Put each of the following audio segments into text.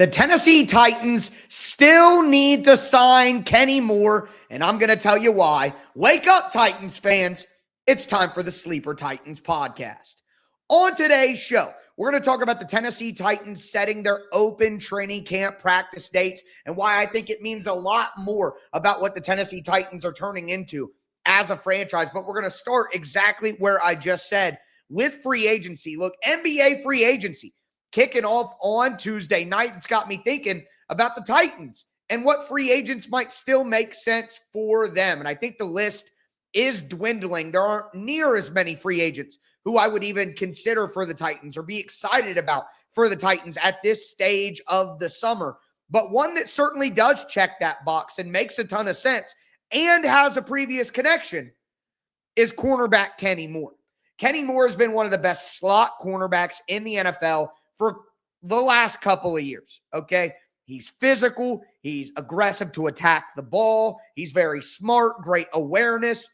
The Tennessee Titans still need to sign Kenny Moore, and I'm going to tell you why. Wake up, Titans fans. It's time for the Sleeper Titans podcast. On today's show, we're going to talk about the Tennessee Titans setting their open training camp practice dates and why I think it means a lot more about what the Tennessee Titans are turning into as a franchise. But we're going to start exactly where I just said with free agency. Look, NBA free agency kicking off on Tuesday night. It's got me thinking about the Titans and what free agents might still make sense for them. And I think the list is dwindling. There aren't near as many free agents who I would even consider for the Titans or be excited about for the Titans at this stage of the summer. But one that certainly does check that box and makes a ton of sense and has a previous connection is cornerback Kenny Moore. Kenny Moore has been one of the best slot cornerbacks in the NFL for the last couple of years, okay? He's physical. He's aggressive to attack the ball. He's very smart, great awareness,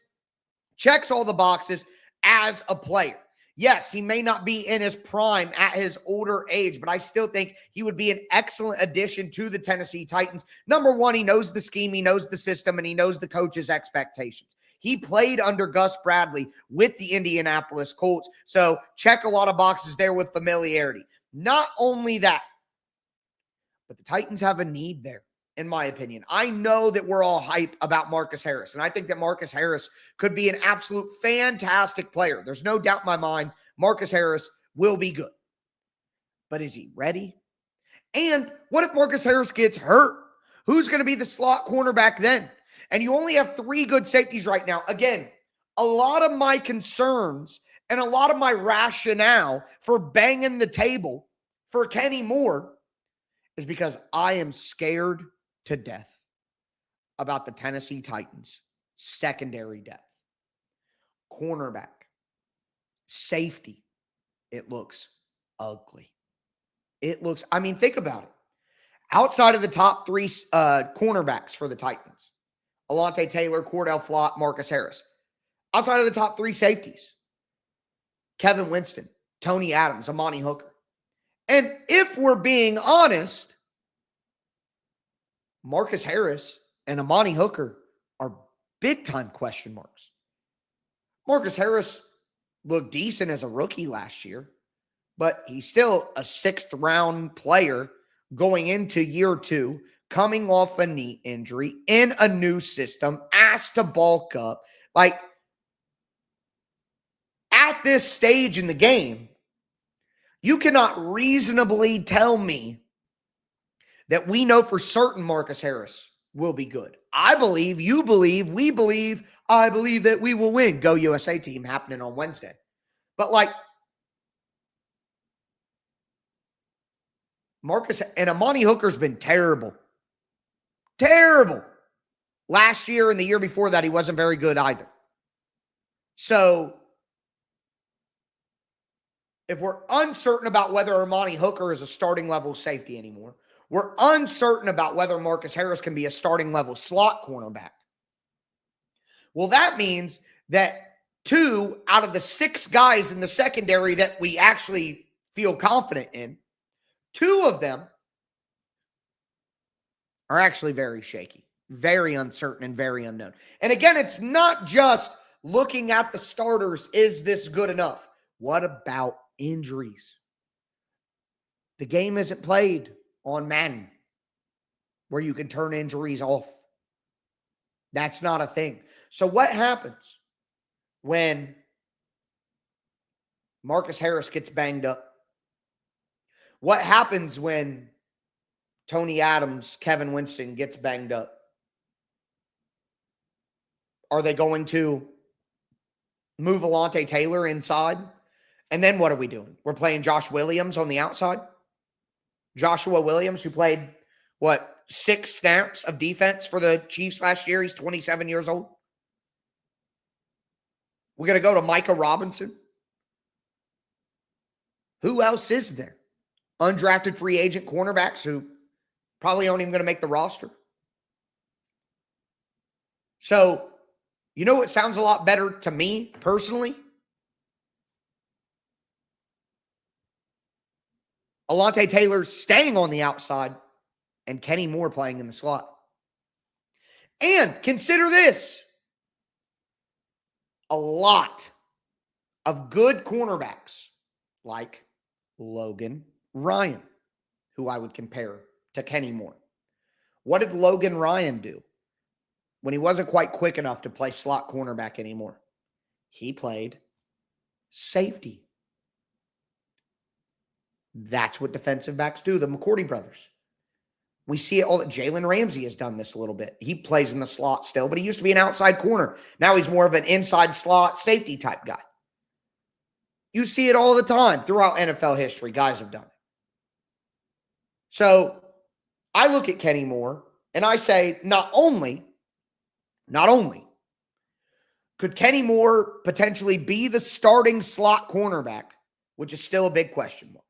checks all the boxes as a player. Yes, he may not be in his prime at his older age, but I still think he would be an excellent addition to the Tennessee Titans. Number one, he knows the scheme, he knows the system, and he knows the coach's expectations. He played under Gus Bradley with the Indianapolis Colts, so check a lot of boxes there with familiarity. Not only that, but the Titans have a need there, in my opinion. I know that we're all hype about Marcus Harris, and I think that Marcus Harris could be an absolute fantastic player. There's no doubt in my mind Marcus Harris will be good. But is he ready? And what if Marcus Harris gets hurt? Who's going to be the slot cornerback then? And you only have 3 good safeties right now. Again, a lot of my concerns and a lot of my rationale for banging the table for Kenny Moore is because I am scared to death about the Tennessee Titans' secondary depth. Cornerback, safety, it looks ugly. Think about it. Outside of the top 3 cornerbacks for the Titans, Alontae Taylor, Cordell Flott, Marcus Harris. Outside of the top 3 safeties, Kevin Winston, Tony Adams, Amani Hooker. And if we're being honest, Marcus Harris and Amani Hooker are big-time question marks. Marcus Harris looked decent as a rookie last year, but he's still a 6th-round player going into year 2, coming off a knee injury, in a new system, asked to bulk up. At this stage in the game, you cannot reasonably tell me that we know for certain Marcus Harris will be good. I believe, you believe, we believe, I believe that we will win. Go USA team happening on Wednesday. But Marcus and Amani Hooker's been terrible. Terrible. Last year and the year before that, he wasn't very good either. So if we're uncertain about whether Amani Hooker is a starting level safety anymore, we're uncertain about whether Marcus Harris can be a starting level slot cornerback. Well, that means that 2 out of the 6 guys in the secondary that we actually feel confident in, 2 of them are actually very shaky, very uncertain, and very unknown. And again, it's not just looking at the starters, is this good enough? What about injuries? The game isn't played on Madden where you can turn injuries off. That's not a thing. So what happens when Marcus Harris gets banged up? What happens when Tony Adams, Kevin Winston gets banged up? Are they going to move Alontae Taylor inside? And then what are we doing? We're playing Josh Williams on the outside. Joshua Williams, who played, 6 snaps of defense for the Chiefs last year. He's 27 years old. We're going to go to Micah Robinson. Who else is there? Undrafted free agent cornerbacks who probably aren't even going to make the roster. So, you know what sounds a lot better to me personally? Alontae Taylor staying on the outside, and Kenny Moore playing in the slot. And consider this. A lot of good cornerbacks like Logan Ryan, who I would compare to Kenny Moore. What did Logan Ryan do when he wasn't quite quick enough to play slot cornerback anymore? He played safety. That's what defensive backs do, the McCourty brothers. We see it all. Jalen Ramsey has done this a little bit. He plays in the slot still, but he used to be an outside corner. Now he's more of an inside slot safety type guy. You see it all the time throughout NFL history. Guys have done it. So I look at Kenny Moore and I say, not only could Kenny Moore potentially be the starting slot cornerback, which is still a big question mark,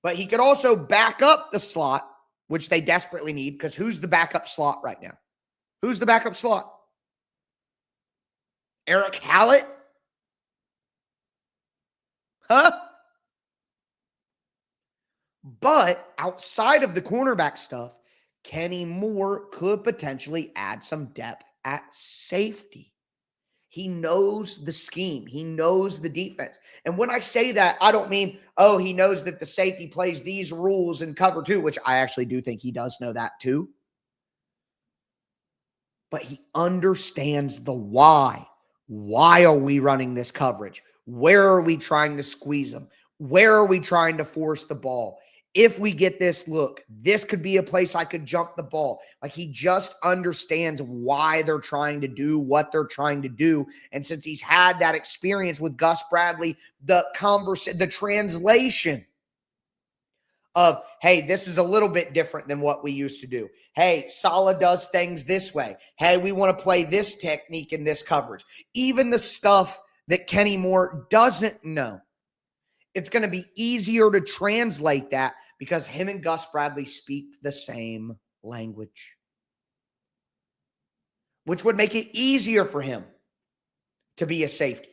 but he could also back up the slot, which they desperately need, because who's the backup slot right now? Who's the backup slot? Eric Hallett? Huh? But outside of the cornerback stuff, Kenny Moore could potentially add some depth at safety. He knows the scheme. He knows the defense. And when I say that, I don't mean, oh, he knows that the safety plays these rules in cover two, which I actually do think he does know that too. But he understands the why. Why are we running this coverage? Where are we trying to squeeze them? Where are we trying to force the ball? If we get this look, this could be a place I could jump the ball. Like, he just understands why they're trying to do what they're trying to do. And since he's had that experience with Gus Bradley, the translation of, hey, this is a little bit different than what we used to do. Hey, Saleh does things this way. Hey, we want to play this technique in this coverage. Even the stuff that Kenny Moore doesn't know, it's going to be easier to translate that because him and Gus Bradley speak the same language, which would make it easier for him to be a safety.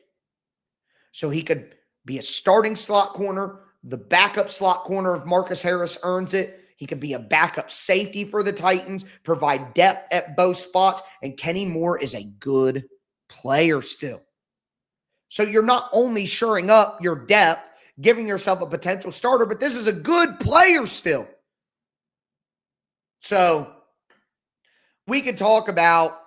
So he could be a starting slot corner, the backup slot corner if Marcus Harris earns it. He could be a backup safety for the Titans, provide depth at both spots, and Kenny Moore is a good player still. So you're not only shoring up your depth, giving yourself a potential starter, but this is a good player still. So we could talk about,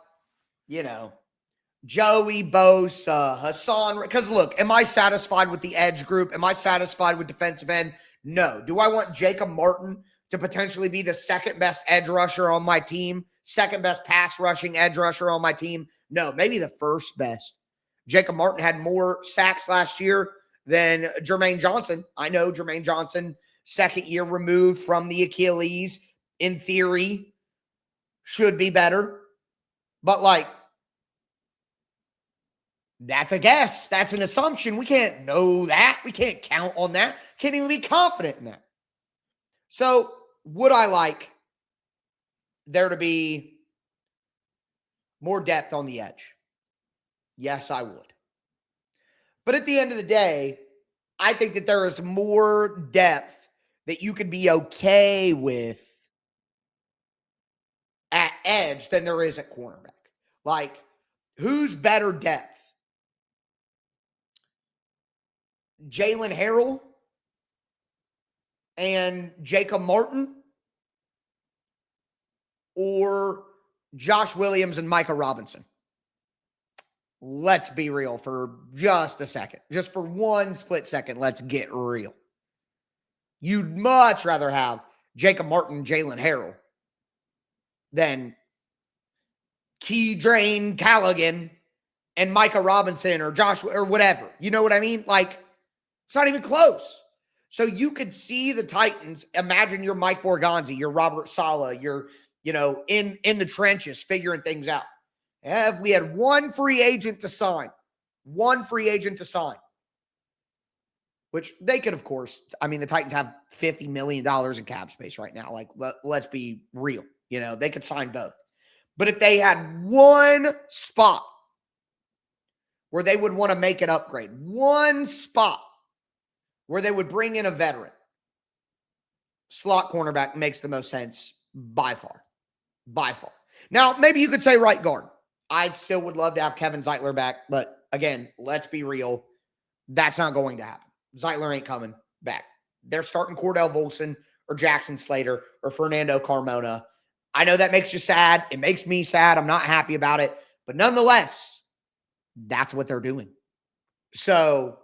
Joey Bosa, Hassan, because look, am I satisfied with the edge group? Am I satisfied with defensive end? No. Do I want Jacob Martin to potentially be the second best edge rusher on my team? Second best pass rushing edge rusher on my team? No, maybe the first best. Jacob Martin had more sacks last year than Jermaine Johnson. I know Jermaine Johnson, second year removed from the Achilles, in theory, should be better. But that's a guess. That's an assumption. We can't know that. We can't count on that. Can't even be confident in that. So would I like there to be more depth on the edge? Yes, I would. But at the end of the day, I think that there is more depth that you could be okay with at edge than there is at cornerback. Like, who's better depth? Jalen Harrell and Jacob Martin, or Josh Williams and Micah Robinson? Let's be real for just a second. Just for one split second, let's get real. You'd much rather have Jacob Martin, Jalen Harrell than Keydrain Callaghan and Micah Robinson or Josh or whatever. You know what I mean? Like, it's not even close. So you could see the Titans. Imagine you're Mike Borgonzi, you're Robert Saleh, you're, in the trenches figuring things out. If we had one free agent to sign, which they could, of course, the Titans have $50 million in cap space right now. Like, let's be real. They could sign both. But if they had one spot where they would want to make an upgrade, one spot where they would bring in a veteran, slot cornerback makes the most sense by far. By far. Now, maybe you could say right guard. I still would love to have Kevin Zeitler back, but again, let's be real. That's not going to happen. Zeitler ain't coming back. They're starting Cordell Volson or Jackson Slater or Fernando Carmona. I know that makes you sad. It makes me sad. I'm not happy about it. But nonetheless, that's what they're doing. So,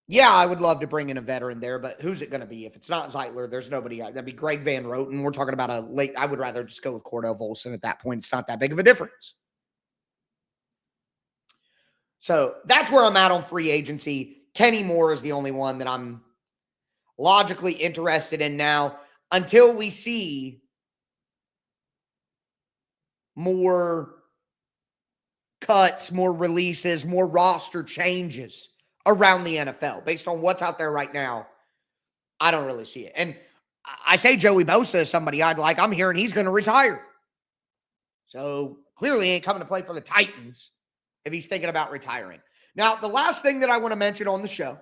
yeah, I would love to bring in a veteran there, but who's it going to be? If it's not Zeitler, there's nobody. That'd be Greg Van Roten. We're talking about a late. I would rather just go with Cordell Volson at that point. It's not that big of a difference. So that's where I'm at on free agency. Kenny Moore is the only one that I'm logically interested in now until we see more cuts, more releases, more roster changes around the NFL. Based on what's out there right now, I don't really see it. And I say Joey Bosa is somebody I'd like. I'm hearing he's going to retire. So clearly he ain't coming to play for the Titans if he's thinking about retiring. Now, the last thing that I want to mention on the show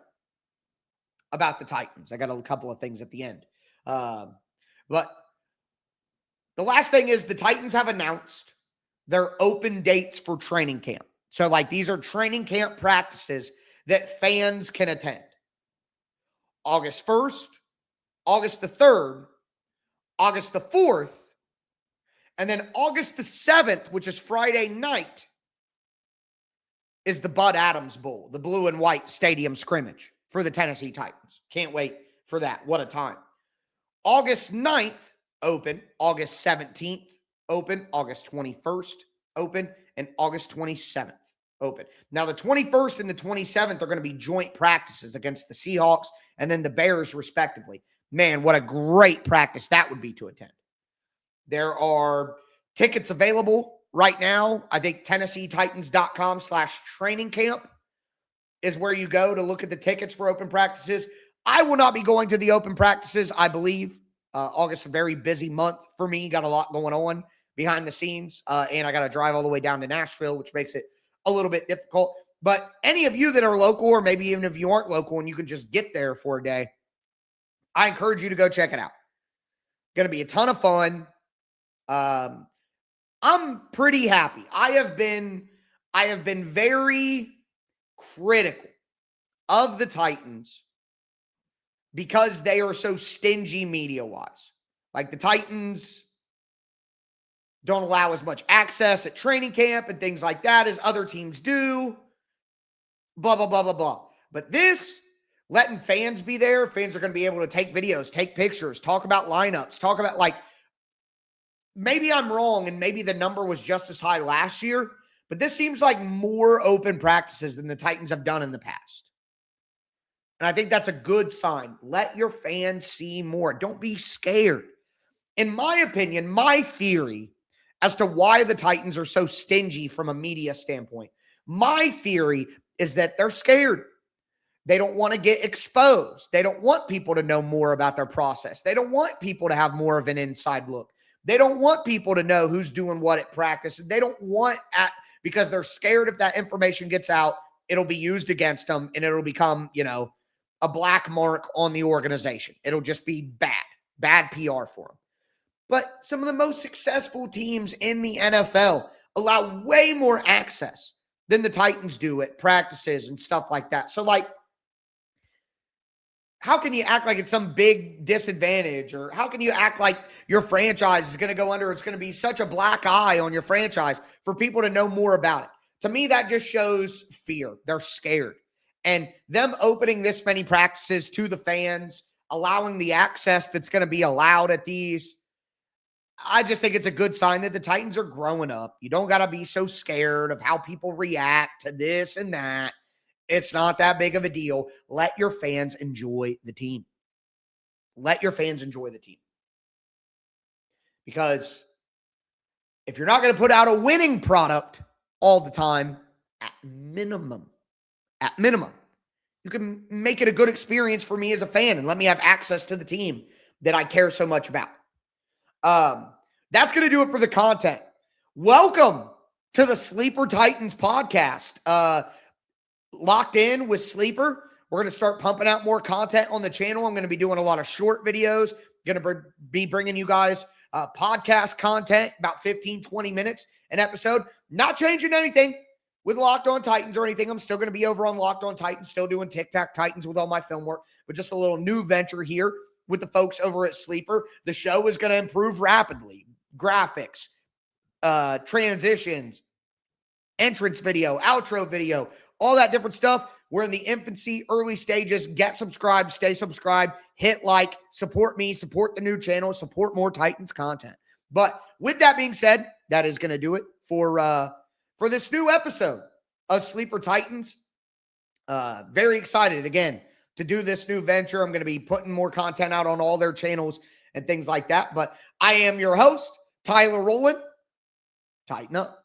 about the Titans, I got a couple of things at the end. But the last thing is the Titans have announced their open dates for training camp. So, like, these are training camp practices that fans can attend. August 1st, August the 3rd, August the 4th, and then August the 7th, which is Friday night, is the Bud Adams Bowl, the blue and white stadium scrimmage for the Tennessee Titans. Can't wait for that. What a time. August 9th, open. August 17th, open. August 21st, open. And August 27th, open. Now, the 21st and the 27th are going to be joint practices against the Seahawks and then the Bears, respectively. Man, what a great practice that would be to attend. There are tickets available right now. I think TennesseeTitans.com/training camp is where you go to look at the tickets for open practices. I will not be going to the open practices, I believe. August is a very busy month for me. Got a lot going on behind the scenes. And I got to drive all the way down to Nashville, which makes it a little bit difficult. But any of you that are local, or maybe even if you aren't local and you can just get there for a day, I encourage you to go check it out. Going to be a ton of fun. I'm pretty happy. I have been very critical of the Titans because they are so stingy media-wise. Like, the Titans don't allow as much access at training camp and things like that as other teams do. Blah, blah, blah, blah, blah. But this, letting fans be there, fans are going to be able to take videos, take pictures, talk about lineups, talk about, like, maybe I'm wrong and maybe the number was just as high last year, but this seems like more open practices than the Titans have done in the past. And I think that's a good sign. Let your fans see more. Don't be scared. In my opinion, my theory as to why the Titans are so stingy from a media standpoint, my theory is that they're scared. They don't want to get exposed. They don't want people to know more about their process. They don't want people to have more of an inside look. They don't want people to know who's doing what at practice. They don't want because they're scared if that information gets out, it'll be used against them and it'll become, a black mark on the organization. It'll just be bad PR for them. But some of the most successful teams in the NFL allow way more access than the Titans do at practices and stuff like that. So, like, how can you act like it's some big disadvantage? Or how can you act like your franchise is going to go under? It's going to be such a black eye on your franchise for people to know more about it. To me, that just shows fear. They're scared. And them opening this many practices to the fans, allowing the access that's going to be allowed at these, I just think it's a good sign that the Titans are growing up. You don't got to be so scared of how people react to this and that. It's not that big of a deal. Let your fans enjoy the team. Let your fans enjoy the team. Because if you're not going to put out a winning product all the time, at minimum, you can make it a good experience for me as a fan and let me have access to the team that I care so much about. That's going to do it for the content. Welcome to the Sleeper Titans podcast. Locked in with Sleeper. We're going to start pumping out more content on the channel. I'm going to be doing a lot of short videos, going to be bringing you guys podcast content, about 15, 20 minutes an episode. Not changing anything with Locked On Titans or anything. I'm still going to be over on Locked On Titans, still doing Tic Tac Titans with all my film work, but just a little new venture here with the folks over at Sleeper. The show is going to improve rapidly. Graphics, transitions, entrance video, outro video, all that different stuff. We're in the infancy, early stages. Get subscribed, stay subscribed, hit like, support me, support the new channel, support more Titans content. But with that being said, that is going to do it for this new episode of Sleeper Titans. Very excited again to do this new venture. I'm going to be putting more content out on all their channels and things like that. But I am your host, Tyler Rowland. Tighten up.